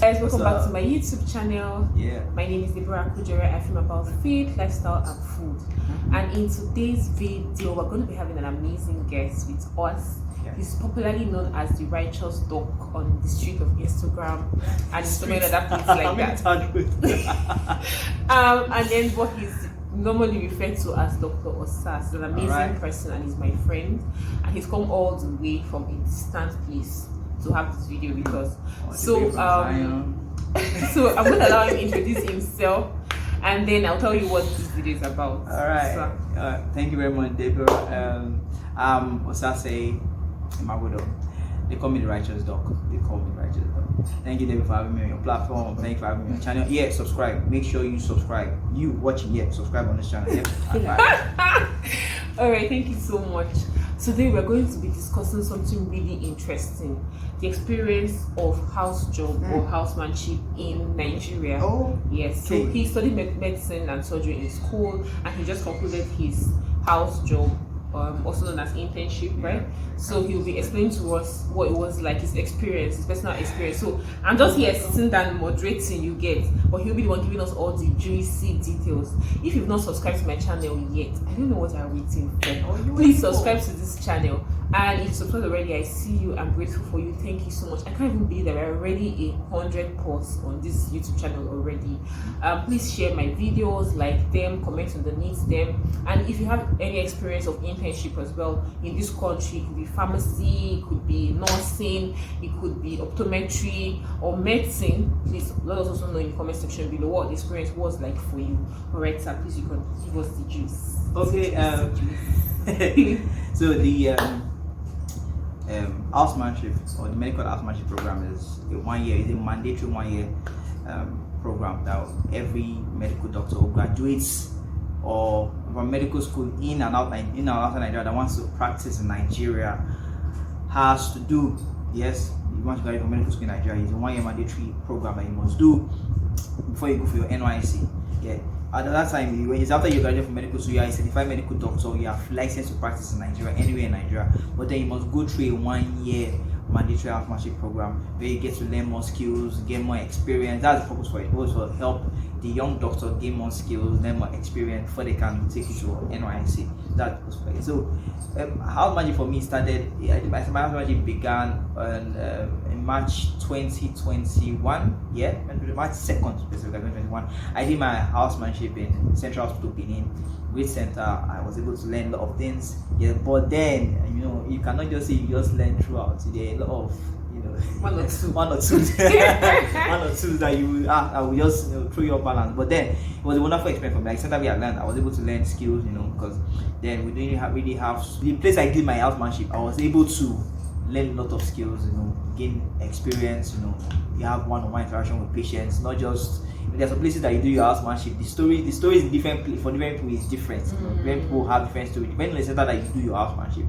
Guys, welcome back to my YouTube channel. My name is Deborah Kujere. I film about faith, lifestyle, and food. And in today's video, we're going to be having an amazing guest with us. He's popularly known as the righteous doc on the street of Instagram and so many other things like that. And then what he's normally referred to as Dr OSAS. He's an amazing person and he's my friend. And he's come all the way from a distant place to have this video with us. So I'm going to allow him to introduce himself, and then I'll tell you what this video is about. Thank you very much, Deborah. I'm OSAS Magodo. They call me the righteous doc. Thank you, David, for having me on your platform. Thank you for having me on your channel. Subscribe. Make sure you subscribe. You watching, subscribe on this channel. Alright, thank you so much. Today we're going to be discussing something really interesting. The experience of house job or housemanship in Nigeria. Yes. So he studied medicine and surgery in school, and he just concluded his house job, also known as internship, right? So he'll be explaining to us what it was like, his experience, his personal experience. So I'm just here sitting down moderating, you get, but he'll be the one giving us all the juicy details. If you've not subscribed to my channel yet, I don't know what you're waiting for. Please subscribe to this channel. And if you subscribed already, I see you. I'm grateful for you. Thank you so much. I can't even believe that we're already 100 posts on this YouTube channel already. Please share my videos, like them, comment underneath them. And if you have any experience of internship as well in this country, it could be pharmacy, it could be nursing, it could be optometry or medicine, please let us also know in the comment section below what the experience was like for you. Alright, sir, please you can give us the juice. So the housemanship or the medical housemanship program is a mandatory 1 year program that every medical doctor who graduates or from medical school in and outside Nigeria that wants to practice in Nigeria has to do. Yes, you want to graduate from medical school in Nigeria, it's a 1 year mandatory program that you must do before you go for your NYC. At that time, when it's after you graduate from medical school, you are a certified medical doctor, you have license to practice in Nigeria, anywhere in Nigeria, but then you must go through a 1 year mandatory housemanship program where you get to learn more skills, get more experience. That's the purpose for it. It was to help the young doctor gain more skills, learn more experience before they can take you to NYC. That's the purpose for it. So housemanship for me started, my housemanship began in March 2021, March 2nd specifically 2021. I did my housemanship in Central Hospital Benin, Great Center. I was able to learn a lot of things, but then you cannot just say you just learn throughout. There are a lot of one or two one or two that you I will just throw your balance. But then it was a wonderful experience for me. Like center where I learned, I was able to learn skills, because then we didn't really have the place I did my housemanship. I was able to learn a lot of skills, gain experience. You have one-on-one interaction with patients, not just. There's some places that you do your housemanship. The story is different for different people. Is different. Different people have different stories. Depending on the center that you do your housemanship.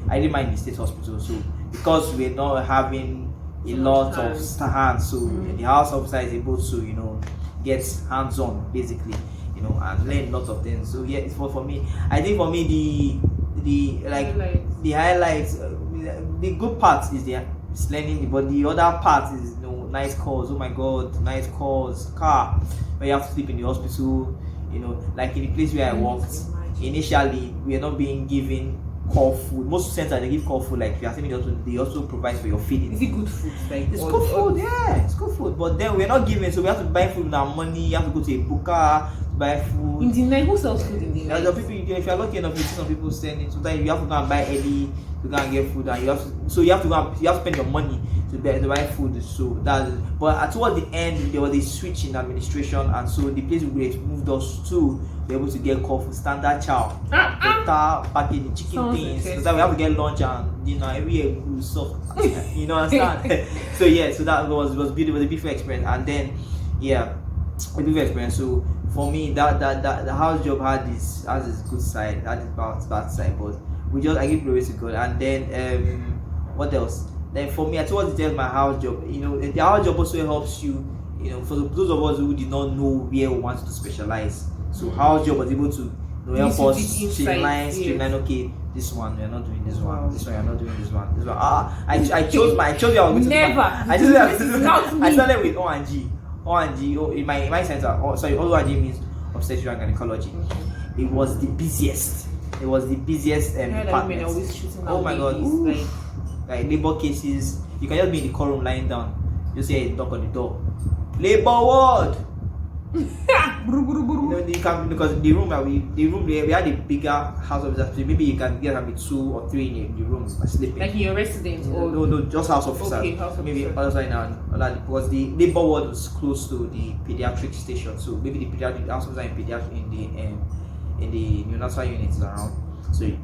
I did mine in the state hospital. So because we're not having a lot of hands, so the house officer is able to get hands-on basically, and learn a lot of things. So it's for me. I think for me the highlights, the good part is learning, but the other part is nice calls. Oh my god, nice calls, car where you have to sleep in the hospital. Like in the place where I worked initially, we are not being given core food. Most centers they give core food, like you are saying, they also provide for your feeding. Is it good food? It's good food, it's good food. But then we're not given, so we have to buy food with our money. You have to go to a booker to buy food. In the night, who sells food in the night? The people, if you are lucky enough, you see some people standing. Sometimes you have to go and buy early to go and get food, and you have to spend your money to buy food. So but towards the end there was a switch in administration, and so the place we moved us to be able to get call for standard chow, better packaging, chicken things. So that we have to get lunch and dinner every year we soft. Understand? So that was beautiful. It was a beautiful experience, and then a beautiful experience. So for me, that the house job has its good side, had its bad side, but I give glory to God. And then what else? Then for me, towards the end of my house job, the house job also helps you, for those of us who did not know where we wanted to specialize. So house job was able to They'll help us streamline. Okay, this one you're not doing this one. This one you're not doing this one. This one. I chose you. I was going to never. I started with O&G. In my center. O&G means obstetrics and gynecology. Okay. It was the busiest. Department. Oh my God. Like labor cases. You can just be in the call room lying down. You say a knock on the door. Labor ward. You can, because the room we had a bigger house officer. So maybe you can get maybe 2 or 3 in the room sleeping. Like in your residence or no, just house officers. Okay, house officer. Maybe other side now, because the labor ward was close to the pediatric station. So maybe the pediatric house officer in the neonatal units around. So you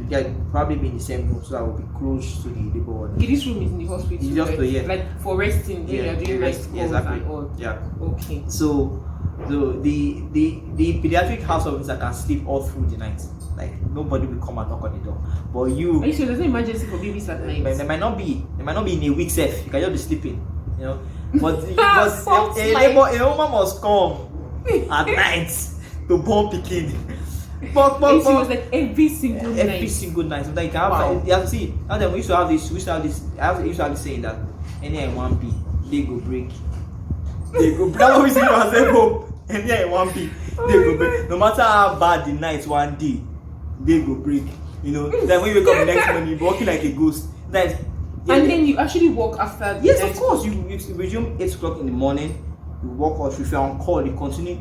can probably be in the same room, so that will be close to the labor ward. Okay, this room is in the hospital. It's just like for resting, when you're doing rest calls exactly. and all. Yeah. Okay. So the pediatric house officer can sleep all through the night. Like nobody will come and knock on the door. But you. Are you sure there's no emergency for babies at night? There might not be in a week safe. You can just be sleeping, you know. But because a woman must come at night to born pikin. But it was like every single night. So that you can have, you have to see. Now then we used to have this. I used to have this saying that any I want be, they go break. That's what we say to ourselves. Any I want be, they go break. No matter how bad the night one day, they go break. You know. Then when you wake up the next morning, you're walking like a ghost. And then you actually walk after. Yes, of course. You resume 8 o'clock in the morning. You walk off. If you're on call, you continue.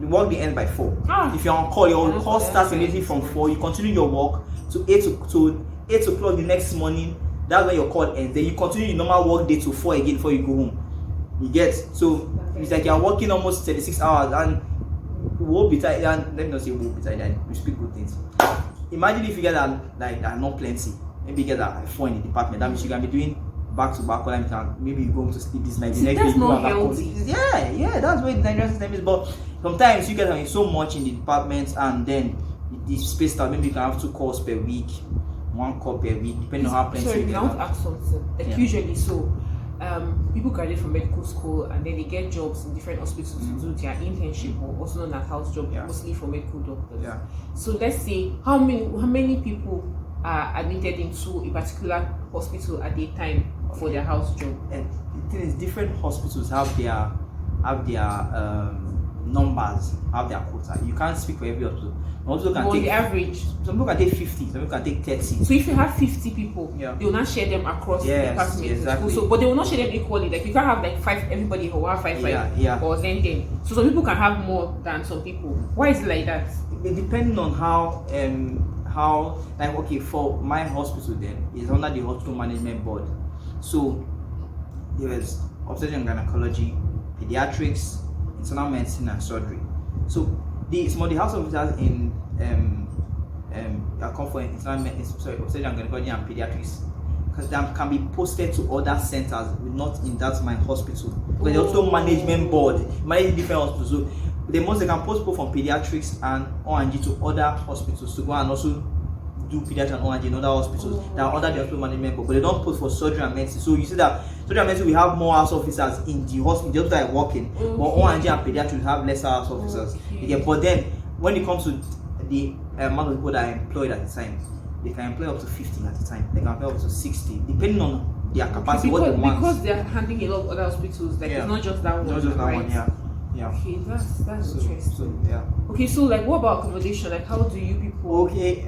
You work the end by 4. If you're on call, your call starts immediately from 4. You continue your work to 8 o'clock the next morning. That's when your call ends. Then you continue your normal work day to 4 again before you go home. You get? So it's like you're working almost 36 hours and we won't be tired. And let me not say we won't be tired. And we speak good things. Imagine if you get that not plenty. Maybe you get that 4 in the department. That means you can be doing back to back all the time. Maybe you go to sleep this night. That's not healthy. Yeah, that's where the Nigerian system is. But sometimes you get so much in the department, and then the space that maybe you can have 2 calls per week, 1 call per week, depending on how plenty. Sorry, I want to ask something. Like usually, people graduate from medical school and then they get jobs in different hospitals to do their internship, or also known as house job, mostly for medical doctors. Yeah. So let's say how many people are admitted into a particular hospital at a time for their house job. And the thing is, different hospitals have their numbers, have their quota. You can't speak for every hospital. On the average, some people can take 50, some people can take 30. So if you have 50 people, they will not share them across the department. Exactly. So, but they will not share them equally. Like you can't have like 5, everybody who have 5 or 10. So some people can have more than some people. Why is it like that? It depends on how like, okay, for my hospital then is under the hospital management board. So there is obstetrics and gynecology, pediatrics, internal medicine and surgery. So some of the house officers in come for obstetrics and gynecology and pediatrics, because they can be posted to other centers, not in that my hospital. But they also management board, manage different hospitals. So they can post people from pediatrics and O&G to other hospitals to go and also do pediatrics and O&G in other hospitals that are under the hospital management board. But they don't post for surgery and medicine. So you see that surgery and medicine, we have more house officers in the hospital, the hospital are working, but O&G and pediatrics have lesser house officers. But then when it comes to the amount of people that are employed at the time, they can employ up to 50 at a time. They can employ up to 60, depending on their capacity. Because they are handling a lot of other hospitals. Like it's not just that one. Not just that one. Yeah. Okay, that's interesting. So. Okay, so like, what about accommodation? Like, how do you people? Okay,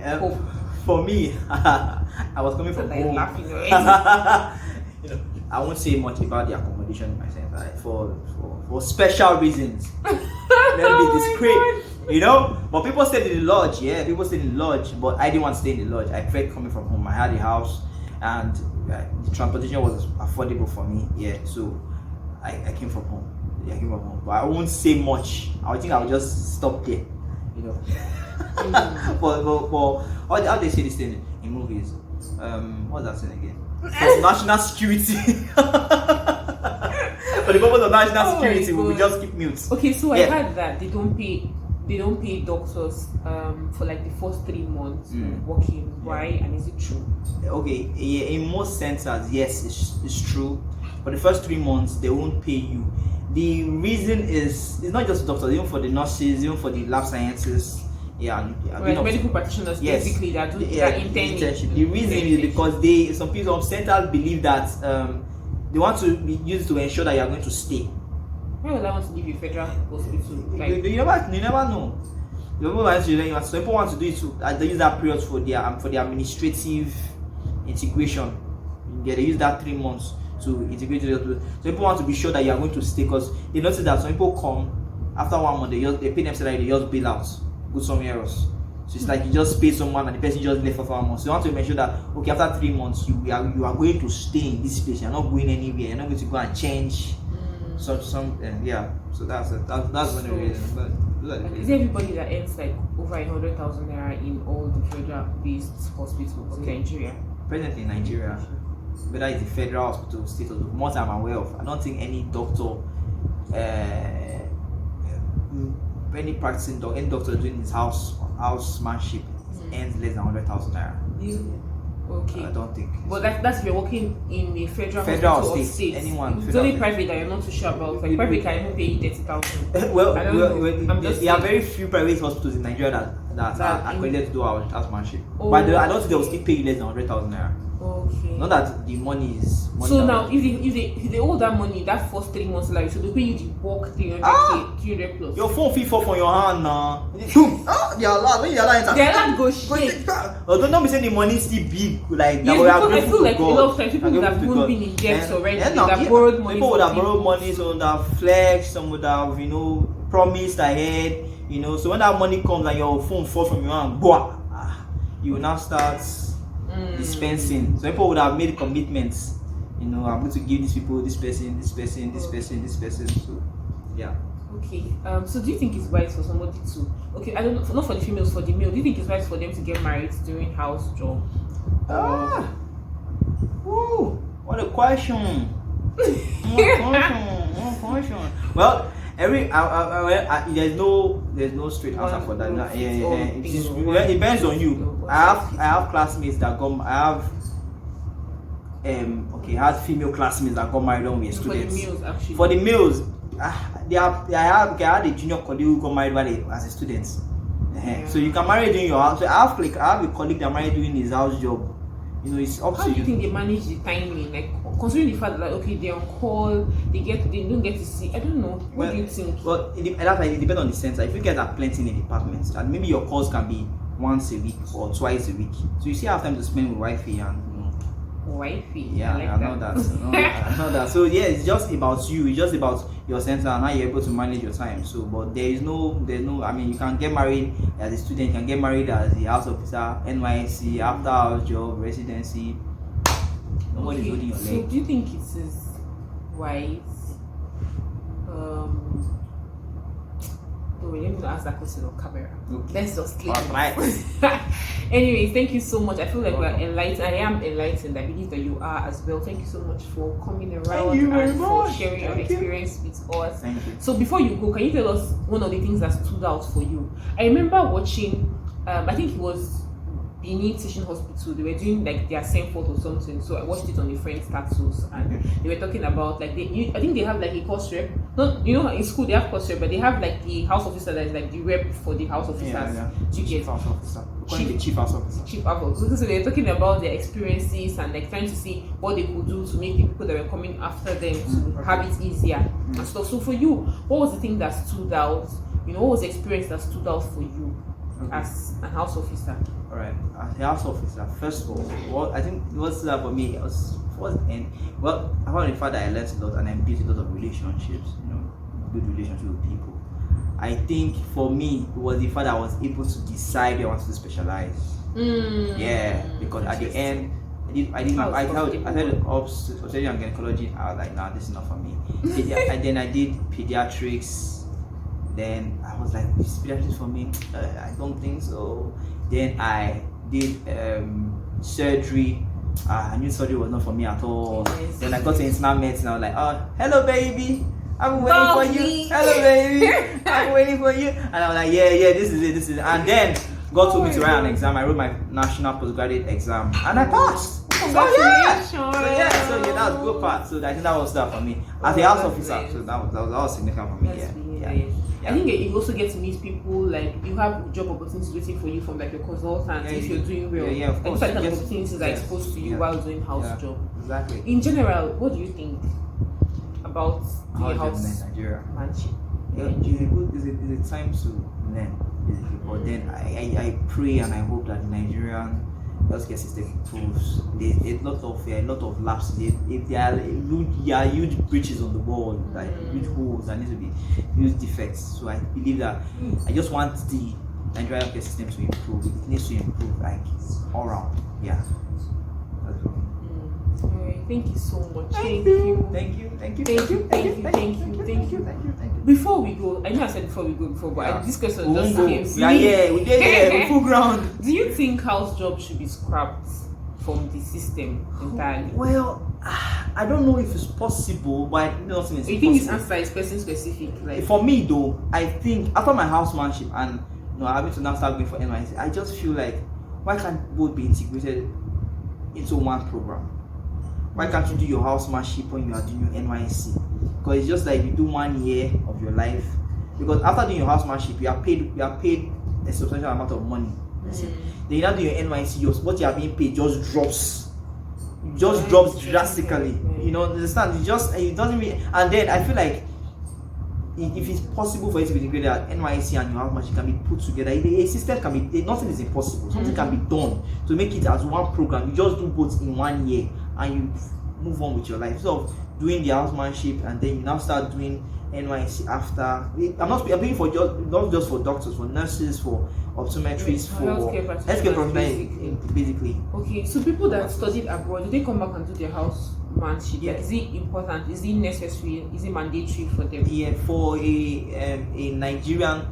for me, I was coming from home. Laughing already. I won't say much about the accommodation in my center for special reasons. Let me be discreet, But people stayed in the lodge. Yeah, people stayed in the lodge, but I didn't want to stay in the lodge. I preferred coming from home. I had a house, and the transportation was affordable for me. Yeah, so I came from home. But I won't say much. I think I'll just stop there. But how they say this thing in movies? What's that thing again? For national security. For the purpose of national security, we will just keep mute. Okay, so I heard that they don't pay doctors for like the first 3 months working. Why? And is it true? Okay, in most centers, yes, it's true. For the first 3 months, they won't pay you. The reason is, it's not just doctors, even for the nurses, even for the lab scientists, Right, medical practitioners basically that do that internship. The reason is because some centers believe that they want to use it to ensure that you are going to stay. Why would I want to leave a federal hospital? Like, you never know. Some people want to do it they use that period for their administrative integration. They use that 3 months to integrate to the hospital. So people want to be sure that you are going to stay, because they notice that some people come after 1 month, they pay themselves like they just bail out, go somewhere else. So it's like you just pay someone and the person just left for 1 month. So you want to make sure that okay, after 3 months you are going to stay in this place. You're not going anywhere. You're not going to go and change So that's it. That's one of the reasons. Is everybody that earns like over 100,000 naira in all the federal-based hospitals in Nigeria? Presently in Nigeria, whether it's the federal hospital, state hospital, more I'm aware of, I don't think any doctor, any practicing doctor, any doctor doing his housemanship earns less than 100,000 naira. Okay. I don't think. But that's if you're working in a federal hospital or state. Anyone. It's only private that you're not too sure about. Like private can even pay you 30,000. There are very few private hospitals in Nigeria that are accredited to do our housemanship. But I don't think they will still pay you less than 100,000 naira. Okay. Not that the money is. So now, if they owe that money, that first 3 months, like, so they pay you the bulk 300 plus. Your phone fit fall from your hand now. Boom! They are loud. When you are loud, they are loud. Go shake. Don't be saying the money still big like that. Yes, because I feel like a lot of times people would have been in debt already. They have borrowed money. People would have borrowed money, so would have flexed, some would have promised ahead. So when that money comes and your phone falls from your hand, you will now start dispensing. So people would have made commitments. I'm going to give these people this person. So yeah. Okay. So do you think it's wise for somebody to? Okay, I don't know. Not for the females, for the male. Do you think it's wise for them to get married during house job? What a question! What question! Well, there's no straight answer for that. It depends on you. I have classmates that come. I had female classmates that got married when we were students. For the males, actually. For the males, I had a junior colleague who got married as a student. So you can marry during your house. So I have a colleague that married doing his house job. It's up to you. How do you think they manage the timing? Like, considering the fact that they're on call, they don't get to see. I don't know. What do you think? Well, it depends on the center. If you guys are plenty in the department, and maybe your calls can be once a week or twice a week, so you still have time to spend with wifey and. Wifey. Yeah, I know that. I know that. So yeah, it's just about you. It's just about your center and how you're able to manage your time. So, but there's no. I mean, you can get married as a student. You can get married as a house officer, NYSC, after house job, residency. Nobody's holding your leg. So, do you think it is wise? Let me ask that question on camera. Okay. Let's just click. Anyways, thank you so much. I feel like we're enlightened. I am enlightened. I believe that you are as well. Thank you so much for coming around and for sharing your experience with us. Thank you. So before you go, can you tell us one of the things that stood out for you? I remember watching, I think it was Benin Teaching Hospital. They were doing like their Senfort or something. So I watched it on a friend's status, and they were talking about like I think they have like a course rep. Not in school they have course rep, but they have like the house officer that is like the rep for the house officers. Yeah. Chief house officer. Chief house officer. Chief house officer. So they were talking about their experiences and like trying to see what they could do to make the people that were coming after them to have it easier and stuff. So for you, what was the thing that stood out? What was the experience that stood out for you as a house officer? All right, as a house officer, first of all, what I think what's that for me was apart from the fact that I learned a lot and I built a lot of relationships, good relationships with people. I think for me it was the fact that I was able to decide where I wanted to specialize. Yeah, because at the end I had obstetrics and gynecology. I was like, nah, this is not for me. And then I did pediatrics. Then I was like, is pediatrics for me? I don't think so. Then I did surgery. I knew surgery was not for me at all. Yes. Then I got to internal medicine. I was like, oh, hello baby, I'm waiting for you. Hello baby, I'm waiting for you. And I was like, yeah, this is it. And then God told me to write an exam. I wrote my national postgraduate exam and I passed. Congratulations. So that was a good part. So I think that was that for me as a house officer. So that was significant for me. Nice. I think you also get to meet people, like you have job opportunities waiting for you from like your consultants if you're doing well. Yeah, of course. Those kind of opportunities are exposed to you while doing house job. Exactly. In general, what do you think about the house manship? It's a time to learn, basically. But then I pray and I hope that the Nigerian healthcare system improves. There's a lot of lapses. There are huge breaches on the wall, like huge holes that need to be huge defects. So I believe that I just want the Nigerian healthcare system to improve. It needs to improve, like all around. Yeah. That's all. Alright, thank you so much. Thank you. Before we go, I know I said before we go, but this question just came to me. We did full ground. Do you think house jobs should be scrapped from the system entirely? Well, I don't know if it's possible, but I know nothing is you think this answer is person specific? Like for me though, I think after my housemanship and having to now start going for NYC, I just feel like why can't both be integrated into one program? Why can't you do your housemanship when you are doing your NYC? Because it's just like you do 1 year of your life. Because after doing your housemanship, you are paid a substantial amount of money. Then you now do your NYC, what you are being paid just drops. It just drops drastically. You know, understand? It doesn't really. And then I feel like if it's possible for it to be integrated at NYC and your housemanship can be put together, a system can be. Nothing is impossible. Something can be done to make it as one program. You just do both in 1 year and you move on with your life. So doing the housemanship and then you now start doing NYC after. I'm being for not just for doctors, for nurses, for optometrists, for healthcare professionals, basically. Okay, so people that studied abroad, do they come back and do their housemanship? Yeah. Like, is it important? Is it necessary? Is it mandatory for them? Yeah, for a Nigerian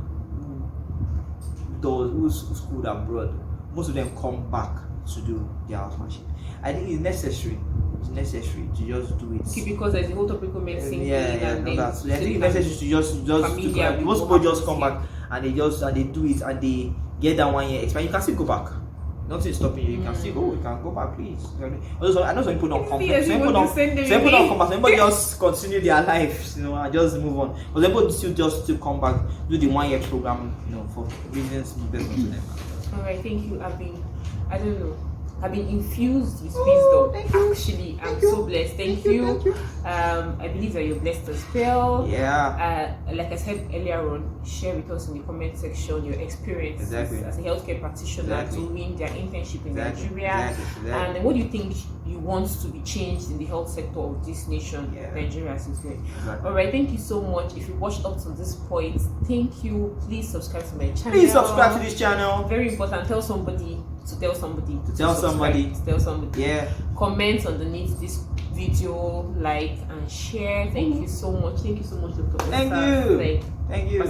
who's schooled abroad, most of them come back to do their housemanship. I think it's necessary. It's necessary to just do it. Okay, because there's a whole topic of medicine. So I think it's necessary to just most people just come back and they do it and they get that 1 year experience. You can still go back. Nothing is stopping you. You can still go. You can go back, please. Also, I know some people don't come back. Some people don't come back. Some people just continue their lives, and just move on. But some people still come back, do the 1 year program, for reasons best known to them. Alright, thank you. I've been infused with wisdom. Actually, I'm so blessed. Thank you. I believe that you're blessed as well. Yeah. Like I said earlier on, share with us in the comment section your experience as a healthcare practitioner doing their internship in Nigeria. And what do you think you want to be changed in the health sector of this nation, Nigeria as it's going? Alright, thank you so much. If you watched up to this point, thank you. Please subscribe to my channel. Please subscribe to this channel. Very important. Tell somebody. Yeah. Comment underneath this video, like and share. Thank you so much. Thank you so much, Dr OSAS. Thank you.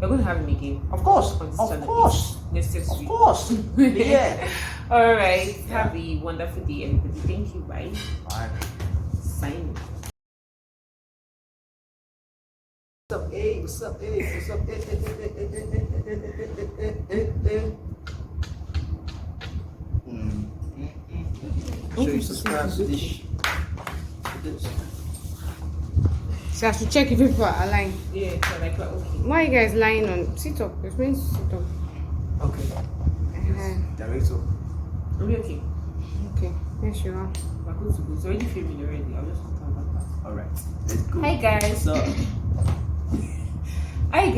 We're going to have him again. Of course. Necessary. Of course. Yeah. All right. Have a wonderful day, everybody. Thank you. Bye. Bye. Sign. What's up, hey? What's up, hey? What's up, hey? Should you subscribe to this? So I should check if people are aligned. Yeah, okay. Why are you guys lying on? Sit up. It's meant to sit up. Okay. Director. Are we okay? Okay. Yes, you are. We're good to go. It's already filming already. I'll just talk about that. Alright. Let's go. Hi, guys. What's up? Hi, guys.